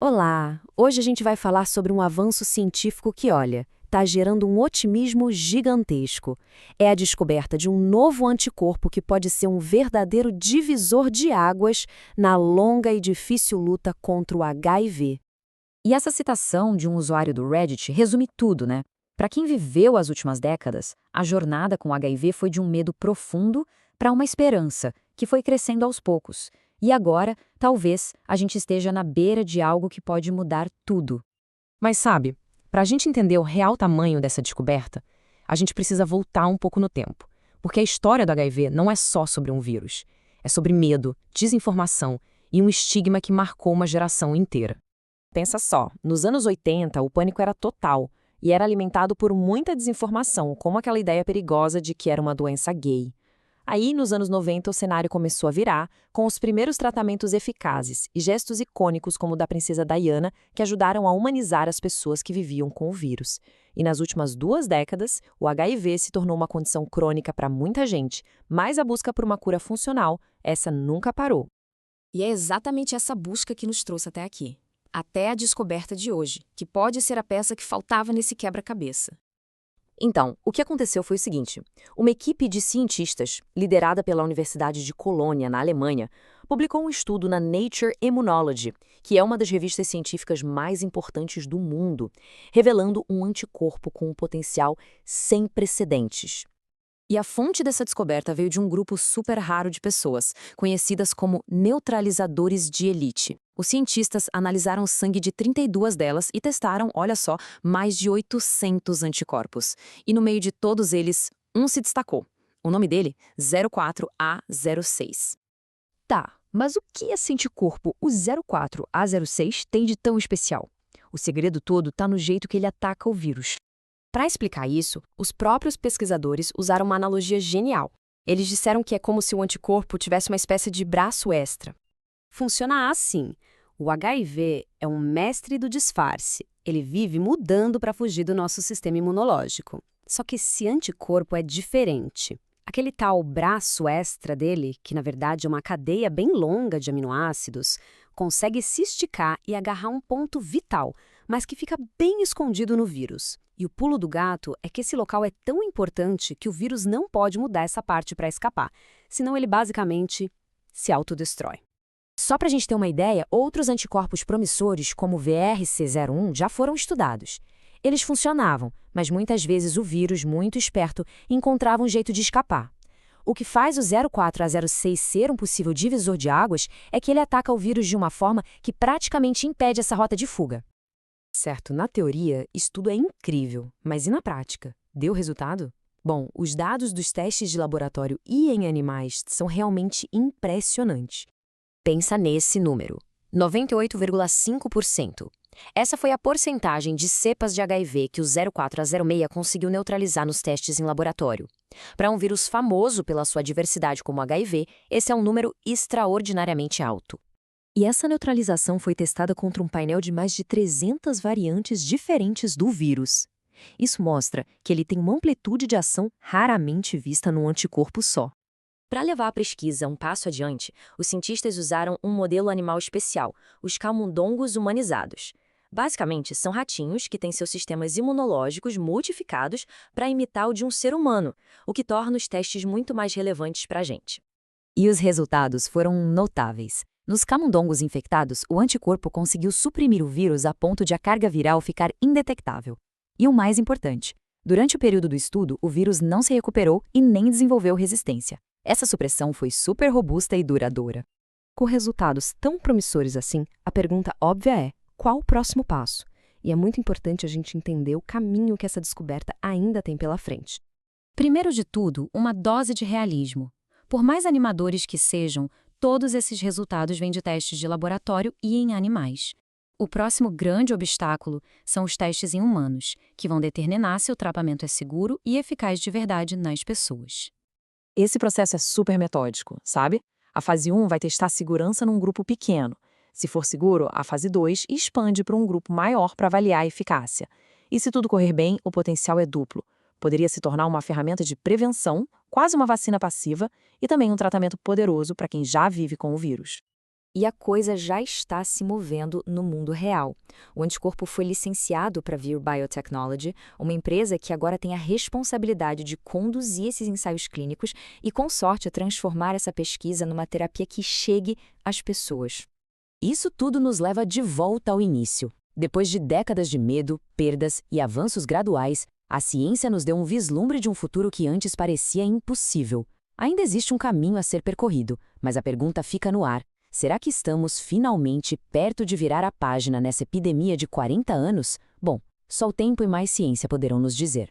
Olá! Hoje a gente vai falar sobre um avanço científico que, olha, está gerando um otimismo gigantesco. É a descoberta de um novo anticorpo que pode ser um verdadeiro divisor de águas na longa e difícil luta contra o HIV. E essa citação de um usuário do Reddit resume tudo, né? Para quem viveu as últimas décadas, a jornada com o HIV foi de um medo profundo para uma esperança, que foi crescendo aos poucos. E agora, talvez, a gente esteja na beira de algo que pode mudar tudo. Mas sabe, para a gente entender o real tamanho dessa descoberta, a gente precisa voltar um pouco no tempo. Porque a história do HIV não é só sobre um vírus. É sobre medo, desinformação e um estigma que marcou uma geração inteira. Pensa só, nos anos 80 o pânico era total e era alimentado por muita desinformação, como aquela ideia perigosa de que era uma doença gay. Aí, nos anos 90, o cenário começou a virar, com os primeiros tratamentos eficazes e gestos icônicos como o da princesa Diana, que ajudaram a humanizar as pessoas que viviam com o vírus. E nas últimas 2 décadas, o HIV se tornou uma condição crônica para muita gente, mas a busca por uma cura funcional, essa nunca parou. E é exatamente essa busca que nos trouxe até aqui. Até a descoberta de hoje, que pode ser a peça que faltava nesse quebra-cabeça. Então, o que aconteceu foi o seguinte: uma equipe de cientistas, liderada pela Universidade de Colônia, na Alemanha, publicou um estudo na Nature Immunology, que é uma das revistas científicas mais importantes do mundo, revelando um anticorpo com um potencial sem precedentes. E a fonte dessa descoberta veio de um grupo super raro de pessoas, conhecidas como neutralizadores de elite. Os cientistas analisaram o sangue de 32 delas e testaram, olha só, mais de 800 anticorpos. E no meio de todos eles, um se destacou. O nome dele, 04A06. Tá, mas o que esse anticorpo, o 04A06, tem de tão especial? O segredo todo está no jeito que ele ataca o vírus. Para explicar isso, os próprios pesquisadores usaram uma analogia genial. Eles disseram que é como se o anticorpo tivesse uma espécie de braço extra. Funciona assim. O HIV é um mestre do disfarce. Ele vive mudando para fugir do nosso sistema imunológico. Só que esse anticorpo é diferente. Aquele tal braço extra dele, que na verdade é uma cadeia bem longa de aminoácidos, consegue se esticar e agarrar um ponto vital, mas que fica bem escondido no vírus. E o pulo do gato é que esse local é tão importante que o vírus não pode mudar essa parte para escapar, senão ele basicamente se autodestrói. Só para a gente ter uma ideia, outros anticorpos promissores, como o VRC01, já foram estudados. Eles funcionavam, mas muitas vezes o vírus, muito esperto, encontrava um jeito de escapar. O que faz o 04A06 ser um possível divisor de águas é que ele ataca o vírus de uma forma que praticamente impede essa rota de fuga. Certo, na teoria, isso tudo é incrível, mas e na prática? Deu resultado? Bom, os dados dos testes de laboratório e em animais são realmente impressionantes. Pensa nesse número: 98,5%. Essa foi a porcentagem de cepas de HIV que o 04A06 conseguiu neutralizar nos testes em laboratório. Para um vírus famoso pela sua diversidade como o HIV, esse é um número extraordinariamente alto. E essa neutralização foi testada contra um painel de mais de 300 variantes diferentes do vírus. Isso mostra que ele tem uma amplitude de ação raramente vista num anticorpo só. Para levar a pesquisa um passo adiante, os cientistas usaram um modelo animal especial, os camundongos humanizados. Basicamente, são ratinhos que têm seus sistemas imunológicos modificados para imitar o de um ser humano, o que torna os testes muito mais relevantes para a gente. E os resultados foram notáveis. Nos camundongos infectados, o anticorpo conseguiu suprimir o vírus a ponto de a carga viral ficar indetectável. E o mais importante, durante o período do estudo, o vírus não se recuperou e nem desenvolveu resistência. Essa supressão foi super robusta e duradoura. Com resultados tão promissores assim, a pergunta óbvia é: qual o próximo passo? E é muito importante a gente entender o caminho que essa descoberta ainda tem pela frente. Primeiro de tudo, uma dose de realismo. Por mais animadores que sejam, todos esses resultados vêm de testes de laboratório e em animais. O próximo grande obstáculo são os testes em humanos, que vão determinar se o tratamento é seguro e eficaz de verdade nas pessoas. Esse processo é super metódico, sabe? A fase 1 vai testar segurança num grupo pequeno. Se for seguro, a fase 2 expande para um grupo maior para avaliar a eficácia. E se tudo correr bem, o potencial é duplo. Poderia se tornar uma ferramenta de prevenção, quase uma vacina passiva, e também um tratamento poderoso para quem já vive com o vírus. E a coisa já está se movendo no mundo real. O anticorpo foi licenciado para a Vir Biotechnology, uma empresa que agora tem a responsabilidade de conduzir esses ensaios clínicos e, com sorte, transformar essa pesquisa numa terapia que chegue às pessoas. Isso tudo nos leva de volta ao início. Depois de décadas de medo, perdas e avanços graduais, a ciência nos deu um vislumbre de um futuro que antes parecia impossível. Ainda existe um caminho a ser percorrido, mas a pergunta fica no ar. Será que estamos finalmente perto de virar a página nessa epidemia de 40 anos? Bom, só o tempo e mais ciência poderão nos dizer.